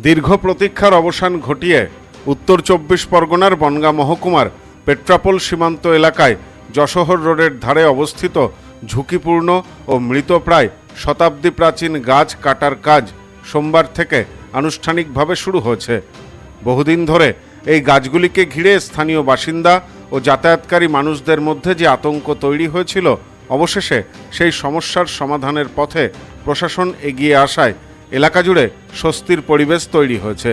দীর্ঘ প্রতীক্ষার অবসান ঘটিয়ে উত্তর ২৪ পরগনার বনগাঁ মহকুমার পেট্রাপোল সীমান্ত এলাকায় যশোহর রোডের ধারে অবস্থিত ঝুঁকিপূর্ণ ও মৃতপ্রায় শতাব্দী প্রাচীন গাছ কাটার কাজ সোমবার থেকে আনুষ্ঠানিকভাবে শুরু হয়েছে। বহুদিন ধরে এই গাছগুলিকে ঘিরে স্থানীয় বাসিন্দা ও যাতায়াতকারী মানুষদের মধ্যে যে আতঙ্ক তৈরি হয়েছিল, অবশেষে সেই সমস্যার সমাধানের পথে প্রশাসন এগিয়ে আসায় এলাকা জুড়ে স্বস্তির পরিবেশ তৈরি হয়েছে।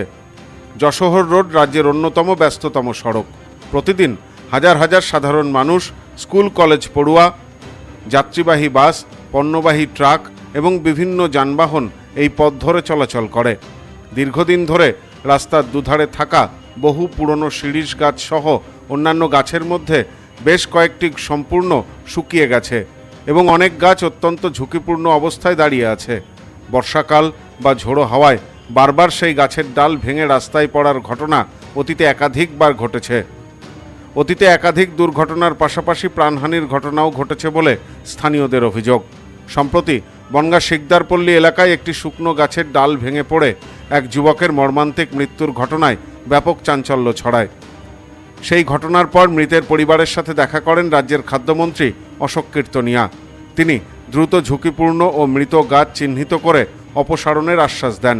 যশোহর রোড রাজ্যের অন্যতম ব্যস্ততম সড়ক। প্রতিদিন হাজার হাজার সাধারণ মানুষ, স্কুল কলেজ পড়ুয়া, যাত্রীবাহী বাস, পণ্যবাহী ট্রাক এবং বিভিন্ন যানবাহন এই পথ ধরে চলাচল করে। দীর্ঘদিন ধরে রাস্তার দুধারে থাকা বহু পুরনো শিরীষ গাছ সহ অন্যান্য গাছের মধ্যে বেশ কয়েকটি সম্পূর্ণ শুকিয়ে গেছে এবং অনেক গাছ অত্যন্ত ঝুঁকিপূর্ণ অবস্থায় দাঁড়িয়ে আছে। বর্ষাকাল বা ঝোড়ো হাওয়ায় বারবার সেই গাছের ডাল ভেঙে রাস্তায় পড়ার ঘটনা অতীতে একাধিকবার ঘটেছে। অতীতে একাধিক দুর্ঘটনার পাশাপাশি প্রাণহানির ঘটনাও ঘটেছে বলে স্থানীয়দের অভিযোগ। সম্প্রতি বনগাঁ শিকদারপল্লী এলাকায় একটি শুকনো গাছের ডাল ভেঙে পড়ে এক যুবকের মর্মান্তিক মৃত্যুর ঘটনায় ব্যাপক চাঞ্চল্য ছড়ায়। সেই ঘটনার পর মৃতের পরিবারের সাথে দেখা করেন রাজ্যের খাদ্যমন্ত্রী অশোক কীর্তনিয়া। তিনি দ্রুত ঝুঁকিপূর্ণ ও মৃত গাছ চিহ্নিত করে অপসারণের আশ্বাস দেন।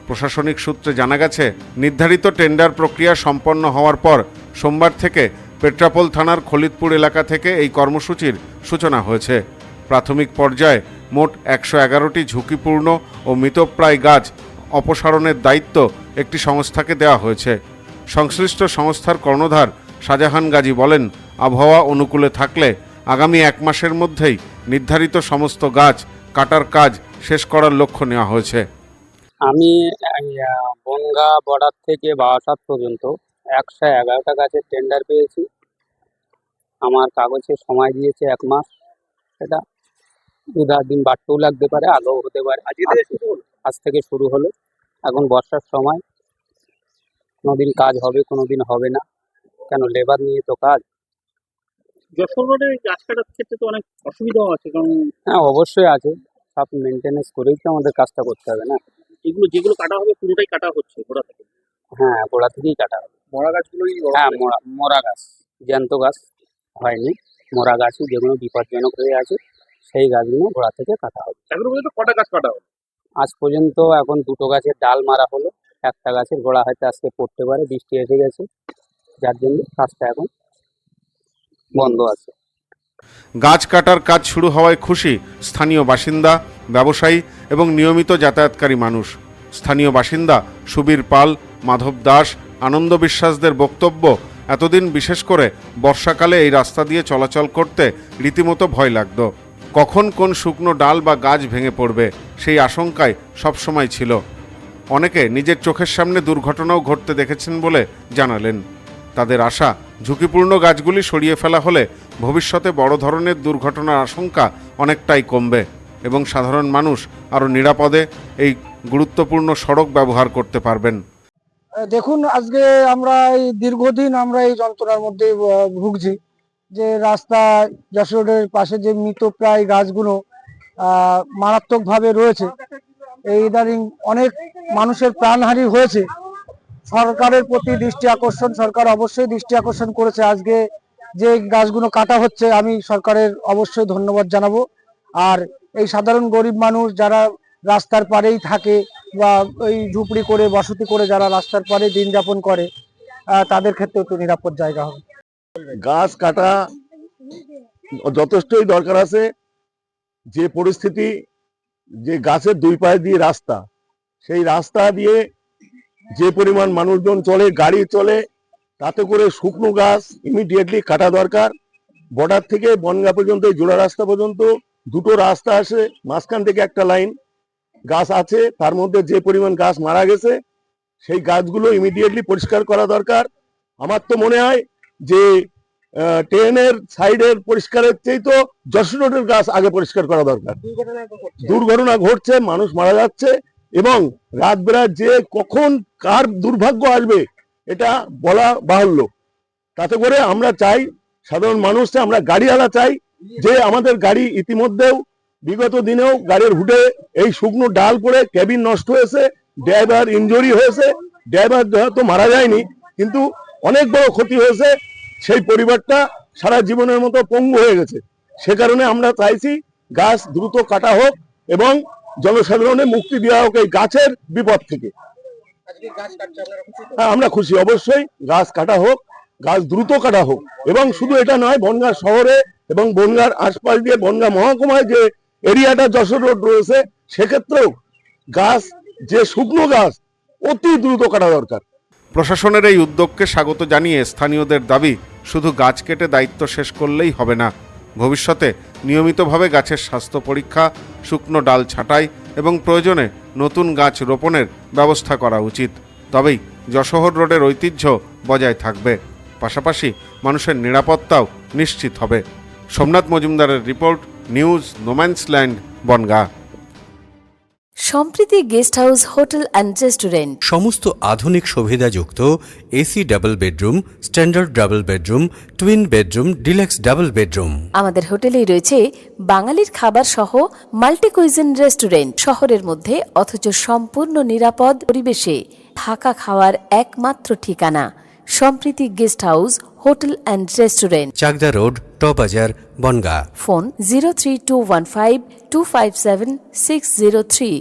প্রশাসনিক সূত্রে জানা গেছে, নির্ধারিত টেন্ডার প্রক্রিয়া সম্পন্ন হওয়ার পর সোমবার থেকে পেট্রাপোল থানার খলিতপুর এলাকা থেকে এই কর্মসূচির সূচনা হয়েছে। প্রাথমিক পর্যায়ে মোট ১১১টি ঝুঁকিপূর্ণ ও মৃতপ্রায় গাছ অপসারণের দায়িত্ব একটি সংস্থাকে দেওয়া হয়েছে। সংশ্লিষ্ট সংস্থার কর্ণধার শাহজাহান গাজী বলেন, আবহাওয়া অনুকূলে থাকলে আগামী ১ মাসের মধ্যেই নির্ধারিত সমস্ত গাছ কাটার কাজ শেষ করার লক্ষ্য নেওয়া হয়েছে। আমি বনগাঁ বর্ডার থেকে বারাসাত পর্যন্ত ১১১টা গাছের টেন্ডার পেয়েছি। আমার কাগজে সময় দিয়েছে ১ মাস। সেটা ২-৪ দিন বাড়তেও লাগতে পারে, আগেও হতে পারে। আজ থেকে শুরু হলো। এখন বর্ষার সময়, কোনোদিন কাজ হবে, কোনোদিন হবে না। কেন, লেবার নিয়ে তো কাজ। যশোর রোডে গাছ কাটার ক্ষেত্রে তো অনেক অসুবিধাও আছে, কারণ হ্যাঁ, অবশ্যই আছে। সব মেনটেনেন্স করেই তো আমাদের কাজটা করতে হবে না। এগুলো যেগুলো কাটা হবে পুরোটাই কাটা হচ্ছে গোড়া থেকে। হ্যাঁ, গোড়া থেকেই কাটা হবে। মরা গাছগুলোই হ্যাঁ, মরা গাছ, জ্যান্ত গাছ হয়নি। মরা গাছই যেগুলো বিপজ্জনক হয়ে আছে সেই গাছগুলো গোড়া থেকে কাটা হবে। এখনো পর্যন্ত কটা গাছ কাটা হলো? আজ পর্যন্ত এখন 2টো গাছের ডাল মারা হলো। একটা গাছের গোড়া হয়তো আজকে পড়তে পারে, বৃষ্টি এসে গেছে, যার জন্য কাজটা এখন বন্ধ আছে। গাছ কাটার কাজ শুরু হওয়ায় খুশি স্থানীয় বাসিন্দা, ব্যবসায়ী এবং নিয়মিত যাতায়াতকারী মানুষ। স্থানীয় বাসিন্দা সুবীর পাল, মাধব দাস, আনন্দ বিশ্বাসদের বক্তব্য, এতদিন বিশেষ করে বর্ষাকালে এই রাস্তা দিয়ে চলাচল করতে রীতিমতো ভয় লাগতো। কখন কোন শুকনো ডাল বা গাছ ভেঙে পড়বে সেই আশঙ্কায় সবসময় ছিল। অনেকে নিজের চোখের সামনে দুর্ঘটনাও ঘটতে দেখেছেন বলে জানালেন। তাদের আশা, ঝুঁকিপূর্ণ গাছগুলি সরিয়ে ফেলা হলে ভবিষ্যতে বড় ধরনের দুর্ঘটনার আশঙ্কা অনেকটাই কমবে এবং সাধারণ মানুষ আরও নিরাপদে এই গুরুত্বপূর্ণ সড়ক ব্যবহার করতে পারবেন। দেখুন, আজকে আমরা এই দীর্ঘদিন আমরা এই যন্ত্রণার মধ্যে ভুগছি যে রাস্তা যশোর রোডের পাশে যে মৃতপ্রায় গাছগুলো মারাত্মকভাবে রয়েছে। এই ইদানিং অনেক মানুষের প্রাণহানি হয়েছে। সরকারের প্রতি দৃষ্টি আকর্ষণ, সরকার অবশ্যই দৃষ্টি আকর্ষণ করেছে। আজকে যে গাছগুলো কাটা হচ্ছে, আমি সরকারের অবশ্যই ধন্যবাদ জানাবো। আর এই সাধারণ গরিব মানুষ যারা রাস্তার পাড়েই থাকে বা ওই ঝুপড়ি করে বসতি করে যারা রাস্তার পাড়ে দিন যাপন করে, তাদের ক্ষেত্রে একটু নিরাপদ জায়গা হবে। গাছ কাটা যথেষ্টই দরকার আছে। যে পরিস্থিতি, যে গাছের দুই পায়ে দিয়ে রাস্তা, সেই রাস্তা দিয়ে যে পরিমাণ মানুষজন চলে, গাড়ি চলে, তাতে করে শুকনো গাছ ইমিডিয়েটলি কাটা দরকার। বর্ডার থেকে বনগাঁ পর্যন্ত জোড়া রাস্তা পর্যন্ত 2টো রাস্তা আসে, মাঝখান থেকে একটা লাইন গাছ আছে, তার মধ্যে যে পরিমাণ গাছ মারা গেছে সেই গাছগুলো ইমিডিয়েটলি পরিষ্কার করা দরকার। আমার তো মনে হয় যে ট্রেনের সাইডের পরিষ্কারের চেয়ে তো যশোর রোডের গাছ আগে পরিষ্কার করা দরকার। দুর্ঘটনা ঘটছে, মানুষ মারা যাচ্ছে এবং রাত বেড়া যে কখন কার দুর্ভাগ্য আসবে এটা বলা বাহুল্য। তাতে করে আমরা চাই, সাধারণ মানুষকে আমরা গাড়িওয়ালা চাই যে আমাদের গাড়ি ইতিমধ্যেও বিগত দিনেও গাড়ির হুডে এই শুকনো ডাল পড়ে কেবিন নষ্ট হয়েছে, ড্রাইভার ইনজুরি হয়েছে, ড্রাইভার হয়তো মারা যায়নি, কিন্তু অনেক বড় ক্ষতি হয়েছে। সেই পরিবারটা সারা জীবনের মতো পঙ্গু হয়ে গেছে। সে কারণে আমরা চাইছি গাছ দ্রুত কাটা হোক এবং জনসাধারণের মুক্তি দেওয়া হোক এই গাছের বিপদ থেকে। হ্যাঁ, আমরা খুশি, অবশ্যই গাছ কাটা হোক, গাছ দ্রুত কাটা হোক। এবং শুধু এটা নয়, বনগাঁ শহরে এবং বনগাঁর আশপাশ দিয়ে বনগাঁ মহকুমায় যে এরিয়াটা যশোর রোড রয়েছে, সেক্ষেত্রেও গাছ, যে শুকনো গাছ, অতি দ্রুত কাটা দরকার। প্রশাসনের এই উদ্যোগকে স্বাগত জানিয়ে স্থানীয়দের দাবি, শুধু গাছ কেটে দায়িত্ব শেষ করলেই হবে না, ভবিষ্যতে নিয়মিতভাবে গাছের স্বাস্থ্য পরীক্ষা, শুকনো ডাল ছাঁটাই এবং প্রয়োজনে নতুন গাছ রোপণের ব্যবস্থা করা উচিত। তবেই যশোহর রোডের ঐতিহ্য বজায় থাকবে, পাশাপাশি মানুষের নিরাপত্তাও নিশ্চিত হবে। সোমনাথ মজুমদারের report, news no man's land, Bongaon. Sampriti guest house hotel and restaurant, সমস্ত আধুনিক সুবিধাযুক্ত AC double bedroom, standard double bedroom, twin bedroom, deluxe double bedroom. আমাদের হোটেলেই রয়েছে বাঙালির খাবার সহ মাল্টি কুইজিন রেস্টুরেন্ট। শহরের মধ্যে অথচ সম্পূর্ণ নিরাপদ পরিবেশে থাকা খাওয়ার একমাত্র ঠিকানা Sampriti guest house hotel and restaurant, Chakdah road, টবাজার, বনগাঁ। ফোন 03215257603।